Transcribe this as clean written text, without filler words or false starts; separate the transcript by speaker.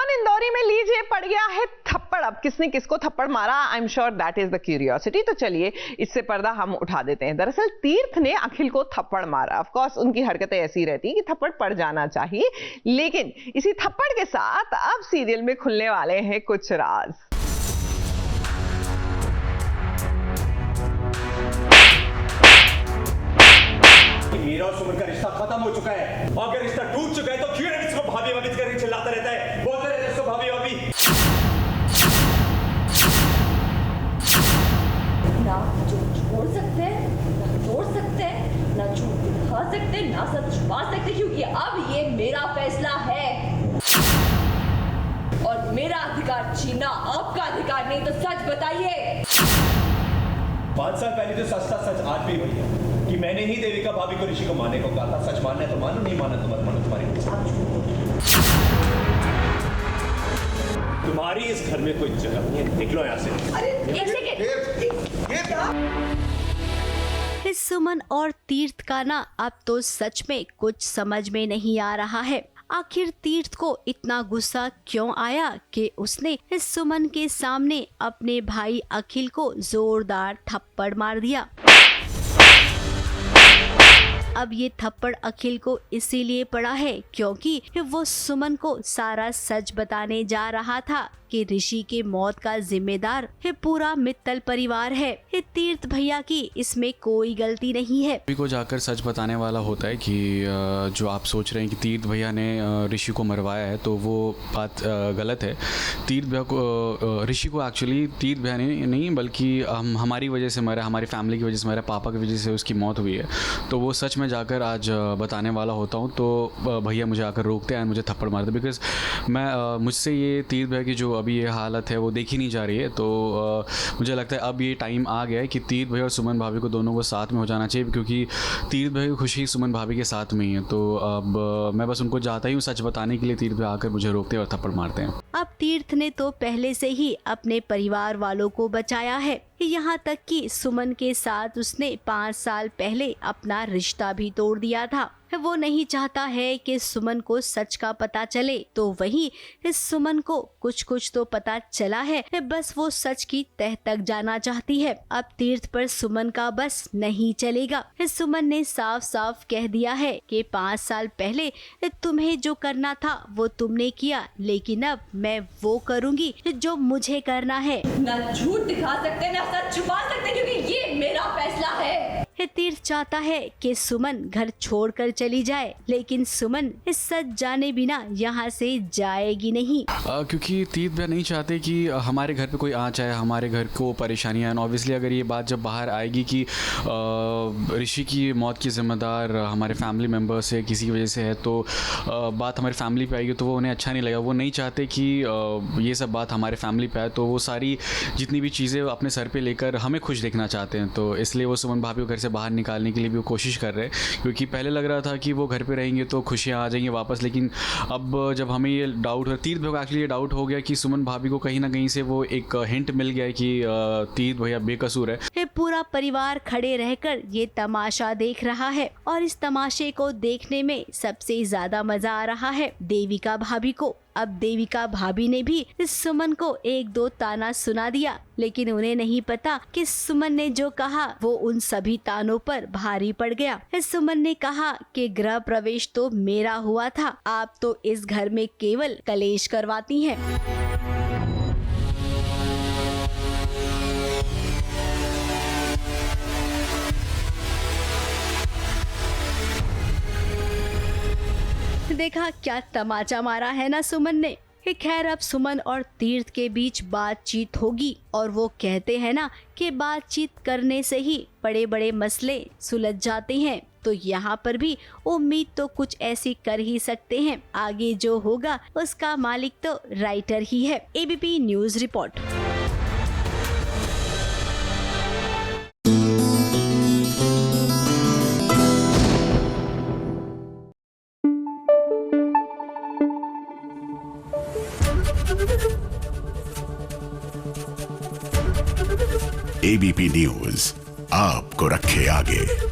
Speaker 1: सुमन इंदौरी में लीजिए पड़ गया है थप्पड़। अब किसने किसको थप्पड़ मारा, I am sure that is the curiosity. तो चलिए इससे पर्दा हम उठा देते हैं। दरअसल तीर्थ ने अखिल को थप्पड़ मारा। ऑफ कोर्स उनकी हरकतें ऐसी रहती हैं कि थप्पड़ पड़ जाना चाहिए, लेकिन इसी थप्पड़ के साथ अब सीरियल में खुलने वाले हैं कुछ राज।
Speaker 2: मेरा और सुमन का रिश्ता खत्म हो चुका है, और अगर रिश्ता टूट चुका है तो क्यों इसको भाभी भाभी करके चिल्लाता रहता है, बोलते रहते हैं इसको भाभी भाभी।
Speaker 3: ना झूठ बोल सकते हैं, ना तोड़ सकते हैं, ना झूठ दिखा सकते, ना सच छुपा सकते, क्योंकि अब ये मेरा फैसला है और मेरा अधिकार छीनना आपका अधिकार नहीं। तो सच बताइए।
Speaker 2: 5 साल पहले जो सच था सच आज भी वही है कि मैंने ही देविका भाभी को ऋषि को मारने को कहा था। सच मानना है तो मानो, नहीं मानना तो मत मानो, तुम्हारी इस घर में कोई जगह नहीं है, निकलो यहाँ से।
Speaker 3: अरे एक सेकंड, ये क्या?
Speaker 4: इस सुमन और तीर्थ का ना अब तो सच में कुछ समझ में नहीं आ रहा है। आखिर तीर्थ को इतना गुस्सा क्यों आया कि उसने इस सुमन के सामने अपने भाई अखिल को जोरदार थप्पड़ मार दिया। अब ये थप्पड़ अखिल को इसीलिए पड़ा है क्योंकि वो सुमन को सारा सच बताने जा रहा था कि ऋषि के मौत का जिम्मेदार ये पूरा मित्तल परिवार है। ये तीर्थ भैया की इसमें कोई गलती नहीं है।
Speaker 5: ऋषि को जाकर सच बताने वाला होता है कि जो आप सोच रहे हैं कि तीर्थ भैया ने ऋषि को मरवाया है, तो वो बात गलत है। तीर्थ भैया को, ऋषि को एक्चुअली तीर्थ भैया ने नहीं बल्कि हमारी वजह से मरा, हमारी फैमिली की वजह से मरा, पापा की वजह से उसकी मौत हुई है। तो वो सच में जाकर आज बताने वाला होता हूँ तो भैया मुझे आकर रोकते हैं, मुझे थप्पड़ मारते, बिकॉज मैं मुझसे ये तीर्थ भैया की जो अभी ये हालत है वो देखी नहीं जा रही है। तो मुझे लगता है अब ये टाइम आ गया है कि तीर्थ भैया और सुमन भाभी को दोनों को साथ में हो जाना चाहिए, क्योंकि तीर्थ भैया की खुशी सुमन भाभी के साथ में ही है। तो अब मैं बस उनको जाता ही हूँ सच बताने के लिए, तीर्थ भैया आकर मुझे रोकते हैं और थप्पड़ मारते हैं।
Speaker 4: अब तीर्थ ने तो पहले से ही अपने परिवार वालों को बचाया है, यहाँ तक कि सुमन के साथ उसने 5 साल पहले अपना रिश्ता भी तोड़ दिया था। वो नहीं चाहता है कि सुमन को सच का पता चले, तो वहीं इस सुमन को कुछ तो पता चला है, बस वो सच की तह तक जाना चाहती है। अब तीर्थ पर सुमन का बस नहीं चलेगा। सुमन ने साफ साफ कह दिया है कि 5 साल पहले तुम्हें जो करना था वो तुमने किया, लेकिन अब मैं वो करूँगी जो मुझे करना है।
Speaker 3: ना झूठ दिखा सकते, ना सच छुपा सकते, क्योंकि ये मेरा फैसला है।
Speaker 4: तीर्थ चाहता है कि सुमन घर छोड़कर चली जाए, लेकिन सुमन इस सच जाने बिना यहाँ से जाएगी नहीं।
Speaker 5: क्योंकि तीर्थ भैया नहीं चाहते कि हमारे घर पे कोई आ जाए, हमारे घर को परेशानियाँ। ऑब्वियसली अगर ये बात जब बाहर आएगी कि ऋषि की मौत की जिम्मेदार हमारे फैमिली मेम्बर से किसी की वजह से है, तो बात हमारी फैमिली पे आएगी तो वो उन्हें अच्छा नहीं लगेगा। वो नहीं चाहते कि ये सब बात हमारे फैमिली पे आए, तो वो सारी जितनी भी चीज़ें अपने सर पे लेकर हमें खुश देखना चाहते हैं। तो इसलिए वो सुमन भाभी को घर से बाहर निकालने के लिए भी वो कोशिश कर रहे हैं, क्योंकि पहले लग रहा था कि वो घर पे रहेंगे तो खुशियाँ आ जाएंगी वापस। लेकिन अब जब हमें ये डाउट हो, तीर्थ भैया को एक्चुअली ये डाउट हो गया कि सुमन भाभी को कहीं ना कहीं से वो एक हिंट मिल गया है कि तीर्थ भैया बेकसूर है।
Speaker 4: पूरा परिवार खड़े रहकर ये तमाशा देख रहा है, और इस तमाशे को देखने में सबसे ज्यादा मजा आ रहा है देविका भाभी को। अब देविका भाभी ने भी इस सुमन को 1-2 ताना सुना दिया, लेकिन उन्हें नहीं पता कि सुमन ने जो कहा वो उन सभी तानों पर भारी पड़ गया। इस सुमन ने कहा कि गृह प्रवेश तो मेरा हुआ था, आप तो इस घर में केवल कलेश करवाती हैं। देखा क्या तमाचा मारा है ना सुमन ने। खैर अब सुमन और तीर्थ के बीच बातचीत होगी, और वो कहते हैं ना कि बातचीत करने से ही बड़े बड़े मसले सुलझ जाते हैं। तो यहाँ पर भी उम्मीद तो कुछ ऐसी कर ही सकते हैं। आगे जो होगा उसका मालिक तो राइटर ही है। ABP news report.
Speaker 6: ABP news आपको रखे आगे।